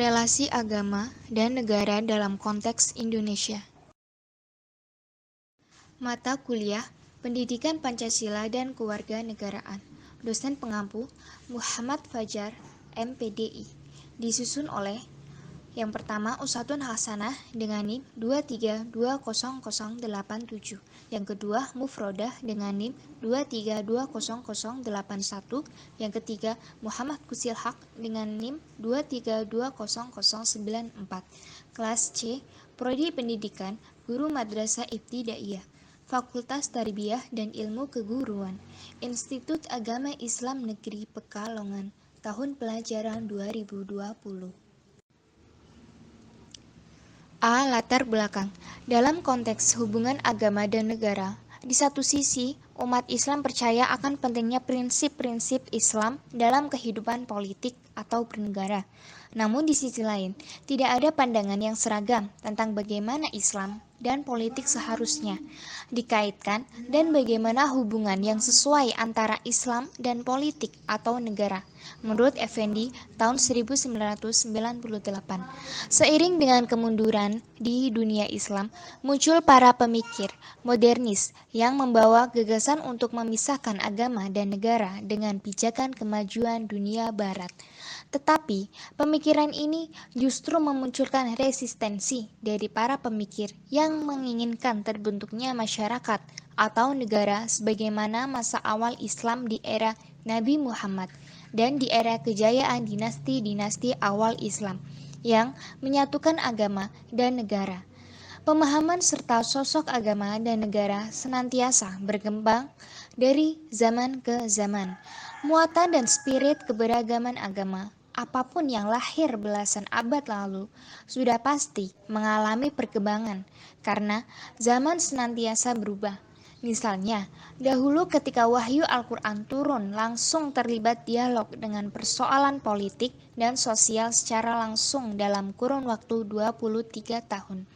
Relasi agama dan negara dalam konteks Indonesia. Mata kuliah Pendidikan Pancasila dan Kewarganegaraan. Dosen pengampu Muhammad Fajar, MPDI. Disusun oleh yang pertama Usatun Hasanah dengan NIM 2320087. Yang kedua Mufrodah dengan NIM 2320081. Yang ketiga Muhammad Kusilhak dengan NIM 2320094. Kelas C, Prodi Pendidikan Guru Madrasah Ibtidaiyah, Fakultas Tarbiyah dan Ilmu Keguruan, Institut Agama Islam Negeri Pekalongan, tahun pelajaran 2020. A. Latar belakang. Dalam konteks hubungan agama dan negara, di satu sisi, umat Islam percaya akan pentingnya prinsip-prinsip Islam dalam kehidupan politik atau bernegara. Namun di sisi lain, tidak ada pandangan yang seragam tentang bagaimana Islam dan politik seharusnya dikaitkan dan bagaimana hubungan yang sesuai antara Islam dan politik atau negara. Menurut Effendi, tahun 1998. Seiring dengan kemunduran di dunia Islam, muncul para pemikir modernis yang membawa gagasan untuk memisahkan agama dan negara dengan pijakan kemajuan dunia barat. Tetapi, pemikiran ini justru memunculkan resistensi dari para pemikir yang menginginkan terbentuknya masyarakat atau negara sebagaimana masa awal Islam di era Nabi Muhammad dan di era kejayaan dinasti-dinasti awal Islam yang menyatukan agama dan negara. Pemahaman serta sosok agama dan negara senantiasa berkembang dari zaman ke zaman. Muatan dan spirit keberagaman agama, apapun yang lahir belasan abad lalu, sudah pasti mengalami perkembangan karena zaman senantiasa berubah. Misalnya, dahulu ketika wahyu Al-Quran turun langsung terlibat dialog dengan persoalan politik dan sosial secara langsung dalam kurun waktu 23 tahun.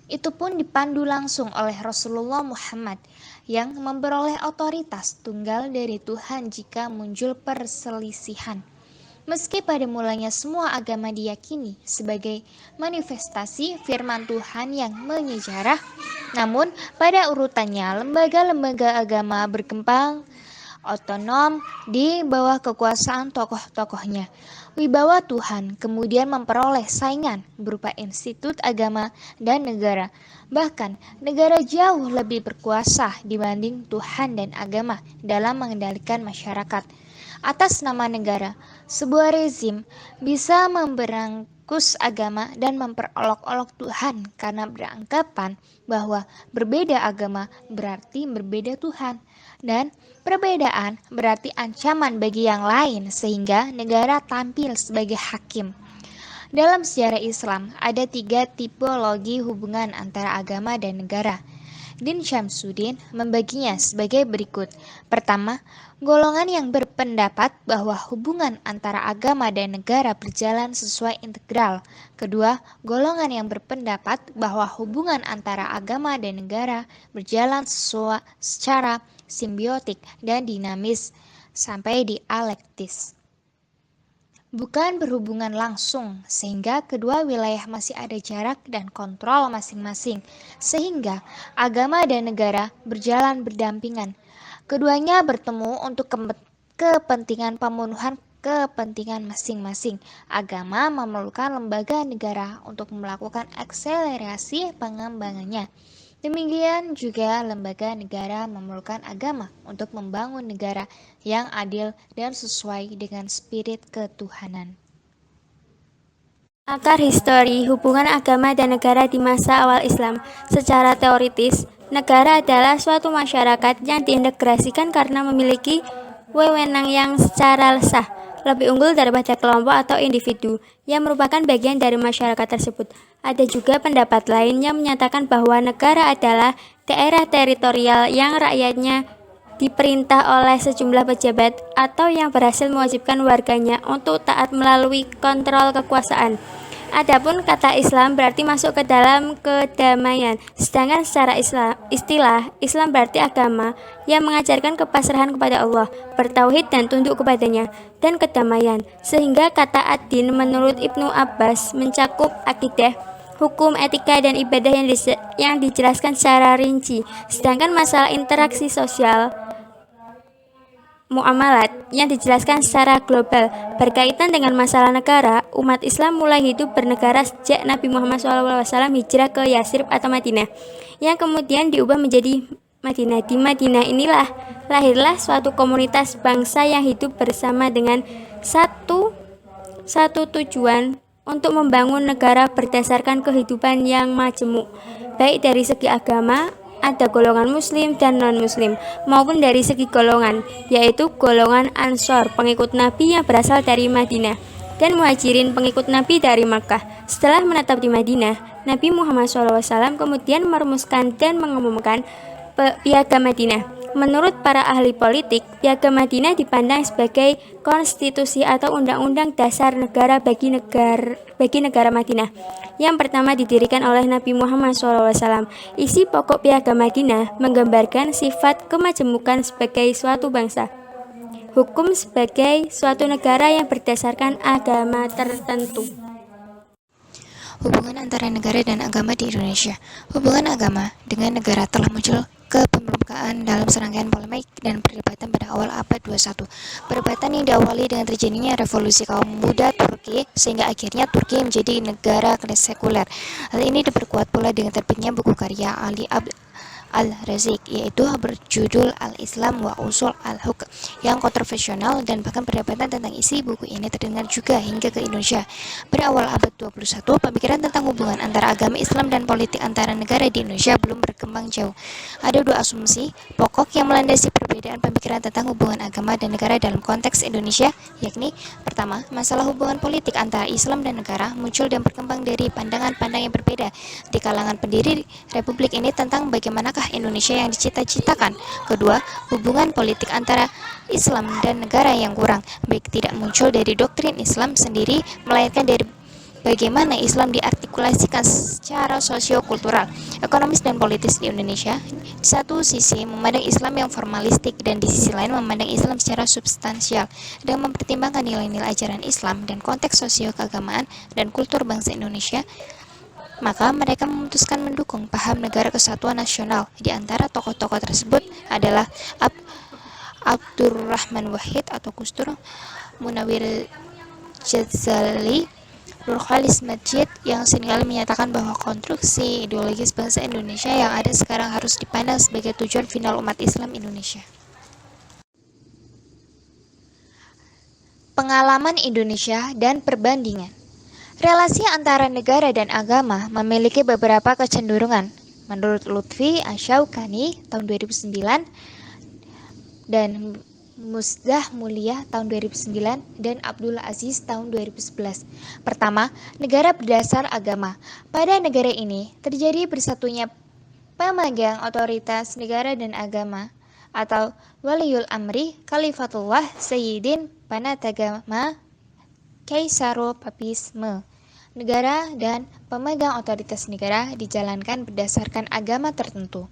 Itu pun dipandu langsung oleh Rasulullah Muhammad yang memperoleh otoritas tunggal dari Tuhan jika muncul perselisihan. Meski pada mulanya semua agama diyakini sebagai manifestasi firman Tuhan yang menyejarah, namun pada urutannya lembaga-lembaga agama berkembang otonom di bawah kekuasaan tokoh-tokohnya. Wibawa Tuhan kemudian memperoleh saingan berupa institut agama dan negara. Bahkan negara jauh lebih berkuasa dibanding Tuhan dan agama dalam mengendalikan masyarakat. Atas nama negara, sebuah rezim bisa memberangkus agama dan memperolok-olok Tuhan karena beranggapan bahwa berbeda agama berarti berbeda Tuhan, dan perbedaan berarti ancaman bagi yang lain sehingga negara tampil sebagai hakim. Dalam sejarah Islam, ada 3 tipologi hubungan antara agama dan negara. Din Syamsuddin membaginya sebagai berikut. Pertama, golongan yang berpendapat bahwa hubungan antara agama dan negara berjalan sesuai integral. Kedua, golongan yang berpendapat bahwa hubungan antara agama dan negara berjalan secara simbiotik dan dinamis sampai dialektis, bukan berhubungan langsung, sehingga kedua wilayah masih ada jarak dan kontrol masing-masing, sehingga agama dan negara berjalan berdampingan. Keduanya bertemu untuk kepentingan pemenuhan kepentingan masing-masing. Agama memerlukan lembaga negara untuk melakukan akselerasi pengembangannya. Demikian juga lembaga negara memerlukan agama untuk membangun negara yang adil dan sesuai dengan spirit ketuhanan. Akar histori hubungan agama dan negara di masa awal Islam. Secara teoritis, negara adalah suatu masyarakat yang diintegrasikan karena memiliki wewenang yang secara sah lebih unggul daripada kelompok atau individu yang merupakan bagian dari masyarakat tersebut. Ada juga pendapat lain yang menyatakan bahwa negara adalah daerah teritorial yang rakyatnya diperintah oleh sejumlah pejabat atau yang berhasil mewajibkan warganya untuk taat melalui kontrol kekuasaan. Adapun kata Islam berarti masuk ke dalam kedamaian, sedangkan secara istilah Islam berarti agama yang mengajarkan kepasrahan kepada Allah, bertauhid dan tunduk kepadanya, dan kedamaian. Sehingga kata ad-din menurut Ibnu Abbas mencakup akidah, hukum, etika, dan ibadah yang dijelaskan secara rinci. Sedangkan masalah interaksi sosial muamalat yang dijelaskan secara global. Berkaitan dengan masalah negara, umat Islam mulai hidup bernegara sejak Nabi Muhammad SAW hijrah ke Yasrib atau Madinah, yang kemudian diubah menjadi Madinah. Di Madinah inilah lahirlah suatu komunitas bangsa yang hidup bersama dengan satu tujuan untuk membangun negara berdasarkan kehidupan yang majemuk, baik dari segi agama, ada golongan muslim dan non-muslim, maupun dari segi golongan, yaitu golongan Ansor, pengikut Nabi yang berasal dari Madinah, dan Muhajirin, pengikut Nabi dari Makkah. Setelah menetap di Madinah, Nabi Muhammad SAW kemudian merumuskan dan mengumumkan Piagam Madinah. Menurut para ahli politik, Piagam Madinah dipandang sebagai konstitusi atau undang-undang dasar negara bagi negara Madinah, yang pertama didirikan oleh Nabi Muhammad SAW. Isi pokok Piagam Madinah menggambarkan sifat kemajemukan sebagai suatu bangsa, hukum sebagai suatu negara yang berdasarkan agama tertentu. Hubungan antara negara dan agama di Indonesia. Hubungan agama dengan negara telah muncul ke permukaan dalam serangkaian polemik dan perdebatan pada awal abad 21. Perdebatan yang diawali dengan terjadinya revolusi kaum muda Turki, sehingga akhirnya Turki menjadi negara sekuler. Hal ini diperkuat pula dengan terbitnya buku karya Ali Al-Razik, yaitu berjudul Al-Islam wa Usul Al-Hukm, yang kontroversial, dan bahkan perdebatan tentang isi buku ini terdengar juga hingga ke Indonesia. Pada awal abad 21, pemikiran tentang hubungan antara agama Islam dan politik antara negara di Indonesia belum berkembang jauh. Ada dua asumsi pokok yang melandasi perbedaan pemikiran tentang hubungan agama dan negara dalam konteks Indonesia, yakni pertama, masalah hubungan politik antara Islam dan negara muncul dan berkembang dari pandangan-pandangan yang berbeda di kalangan pendiri Republik ini tentang bagaimanakah Indonesia yang dicita-citakan. Kedua, hubungan politik antara Islam dan negara yang kurang baik tidak muncul dari doktrin Islam sendiri, melainkan dari bagaimana Islam diartikulasikan secara sosio-kultural, ekonomis, dan politis di Indonesia. Di satu sisi memandang Islam yang formalistik, dan di sisi lain memandang Islam secara substansial dan mempertimbangkan nilai-nilai ajaran Islam dan konteks sosio-keagamaan dan kultur bangsa Indonesia. Maka mereka memutuskan mendukung paham negara kesatuan nasional. Di antara tokoh-tokoh tersebut adalah Abdurrahman Wahid atau Gus Dur, Munawir Ghazali, Nurcholish Madjid, yang seringkali menyatakan bahwa konstruksi ideologis bangsa Indonesia yang ada sekarang harus dipandang sebagai tujuan final umat Islam Indonesia. Pengalaman Indonesia dan perbandingan. Relasi antara negara dan agama memiliki beberapa kecenderungan. Menurut Lutfi Asyaukani tahun 2009 dan Musdah Mulia tahun 2009 dan Abdul Aziz tahun 2011. Pertama, negara berdasar agama. Pada negara ini terjadi bersatunya pemegang otoritas negara dan agama atau Waliul Amri, Khalifatullah, Sayyidin, Panatagama, Kaisaropapisme. Negara dan pemegang otoritas negara dijalankan berdasarkan agama tertentu.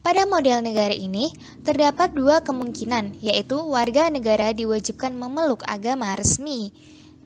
Pada model negara ini, terdapat dua kemungkinan, yaitu warga negara diwajibkan memeluk agama resmi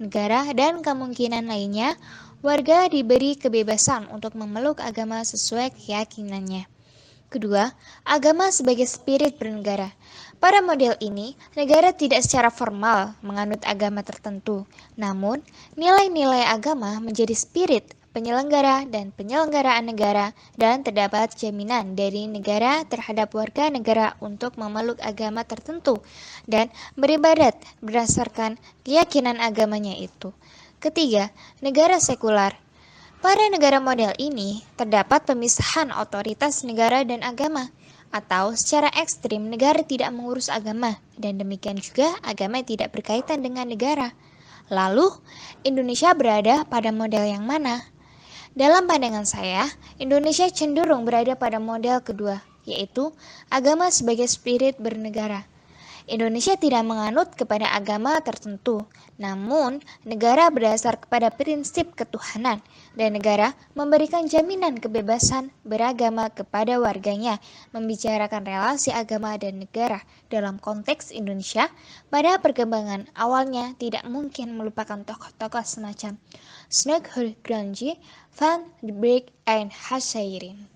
negara, dan kemungkinan lainnya, warga diberi kebebasan untuk memeluk agama sesuai keyakinannya. Kedua, agama sebagai spirit bernegara. Pada model ini, negara tidak secara formal menganut agama tertentu, namun nilai-nilai agama menjadi spirit penyelenggara dan penyelenggaraan negara, dan terdapat jaminan dari negara terhadap warga negara untuk memeluk agama tertentu dan beribadat berdasarkan keyakinan agamanya itu. Ketiga, negara sekular. Pada negara model ini, terdapat pemisahan otoritas negara dan agama, atau secara ekstrim negara tidak mengurus agama, dan demikian juga agama tidak berkaitan dengan negara. Lalu, Indonesia berada pada model yang mana? Dalam pandangan saya, Indonesia cenderung berada pada model kedua, yaitu agama sebagai spirit bernegara. Indonesia tidak menganut kepada agama tertentu, namun negara berdasar kepada prinsip ketuhanan, dan negara memberikan jaminan kebebasan beragama kepada warganya. Membicarakan relasi agama dan negara dalam konteks Indonesia pada perkembangan awalnya tidak mungkin melupakan tokoh-tokoh semacam Snegh Granji, Van de Beek, and Hasyairin.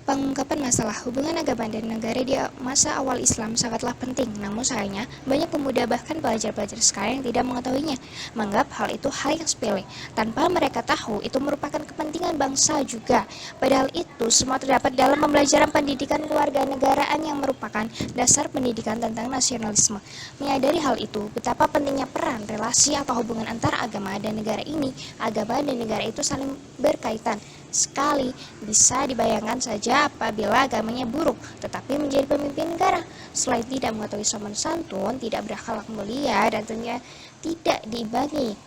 Pengungkapan masalah hubungan agama dan negara di masa awal Islam sangatlah penting, namun sayangnya banyak pemuda bahkan pelajar-pelajar sekarang yang tidak mengetahuinya, menganggap hal itu hal yang sepele, tanpa mereka tahu itu merupakan kepentingan bangsa juga. Padahal itu semua terdapat dalam pembelajaran pendidikan kewarganegaraan yang merupakan dasar pendidikan tentang nasionalisme. Menyadari hal itu, betapa pentingnya peran, relasi atau hubungan antara agama dan negara ini. Agama dan negara itu saling berkaitan sekali, bisa dibayangkan saja apabila agamanya buruk, tetapi menjadi pemimpin negara. Selain tidak mengetahui sopan santun, tidak berakhlak mulia, dan tentunya tidak diimbangi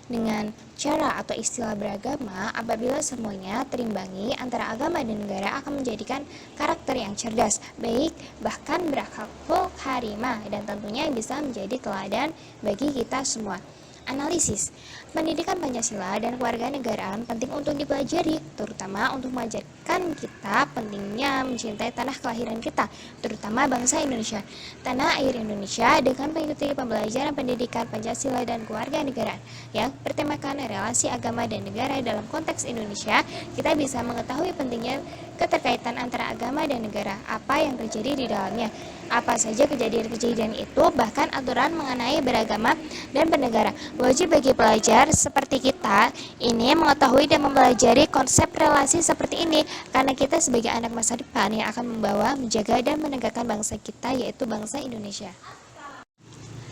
dengan cara atau istilah beragama, apabila semuanya terimbangi antara agama dan negara akan menjadikan karakter yang cerdas, baik, bahkan berakhlak karimah, dan tentunya bisa menjadi teladan bagi kita semua. Analisis. Pendidikan Pancasila dan kewarganegaraan penting untuk dipelajari, terutama untuk mengajarkan kita pentingnya mencintai tanah kelahiran kita, terutama bangsa Indonesia, tanah air Indonesia, dengan mengikuti pembelajaran pendidikan Pancasila dan kewarganegaraan yang bertemakan relasi agama dan negara dalam konteks Indonesia. Kita bisa mengetahui pentingnya keterkaitan antara agama dan negara, apa yang terjadi di dalamnya, apa saja kejadian-kejadian itu, bahkan aturan mengenai beragama dan bernegara. Wajib bagi pelajar seperti kita ini mengetahui dan mempelajari konsep relasi seperti ini, karena kita sebagai anak masa depan yang akan membawa, menjaga, dan menegakkan bangsa kita, yaitu bangsa Indonesia.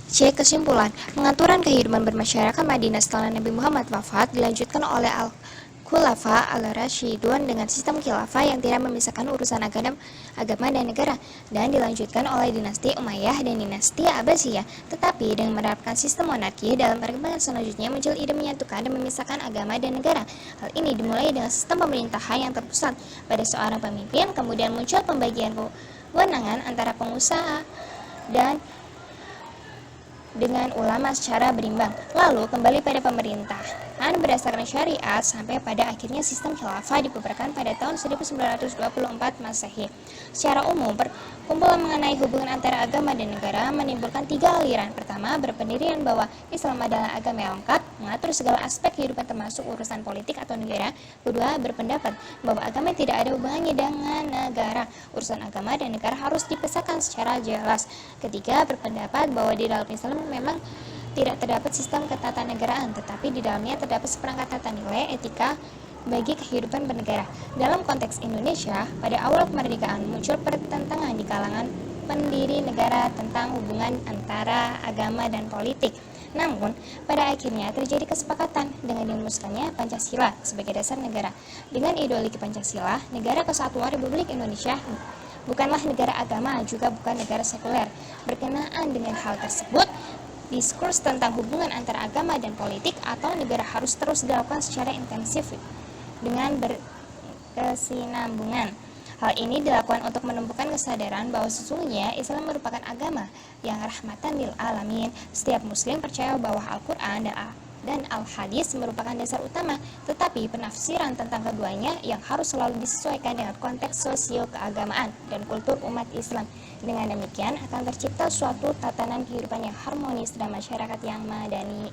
C. Kesimpulan. Pengaturan kehidupan bermasyarakat Madinah setelah Nabi Muhammad wafat dilanjutkan oleh Khulafa al-Rasyidun dengan sistem khilafah yang tidak memisahkan urusan agama dan negara, dan dilanjutkan oleh dinasti Umayyah dan dinasti Abbasiyah. Tetapi dengan menerapkan sistem monarki, dalam perkembangan selanjutnya muncul ide menyatukan dan memisahkan agama dan negara. Hal ini dimulai dengan sistem pemerintahan yang terpusat pada seorang pemimpin, kemudian muncul pembagian kewenangan antara pengusaha dan dengan ulama secara berimbang, lalu kembali pada pemerintahan berdasarkan syariat, sampai pada akhirnya sistem khilafah dibubarkan pada tahun 1924 Masehi. Secara umum, perkumpulan mengenai hubungan antara agama dan negara menimbulkan 3 aliran. Pertama, berpendirian bahwa Islam adalah agama yang lengkap, mengatur segala aspek kehidupan termasuk urusan politik atau negara. Kedua, berpendapat bahwa agama tidak ada hubungannya dengan negara, urusan agama dan negara harus dipisahkan secara jelas. Ketiga, berpendapat bahwa di dalam Islam memang tidak terdapat sistem ketatanegaraan, tetapi di dalamnya terdapat seperangkat tata nilai etika bagi kehidupan bernegara. Dalam konteks Indonesia, pada awal kemerdekaan muncul pertentangan di kalangan pendiri negara tentang hubungan antara agama dan politik. Namun, pada akhirnya terjadi kesepakatan dengan dirumuskannya Pancasila sebagai dasar negara. Dengan ideologi Pancasila, Negara Kesatuan Republik Indonesia bukanlah negara agama, juga bukan negara sekuler. Berkenaan dengan hal tersebut, diskurs tentang hubungan antara agama dan politik atau negara harus terus dilakukan secara intensif dengan berkesinambungan. Hal ini dilakukan untuk menumbuhkan kesadaran bahwa sesungguhnya Islam merupakan agama yang rahmatan lil alamin. Setiap muslim percaya bahwa Al-Quran dan Al-Hadis merupakan dasar utama, tetapi penafsiran tentang keduanya yang harus selalu disesuaikan dengan konteks sosio keagamaan dan kultur umat Islam. Dengan demikian akan tercipta suatu tatanan kehidupan yang harmonis dan masyarakat yang madani.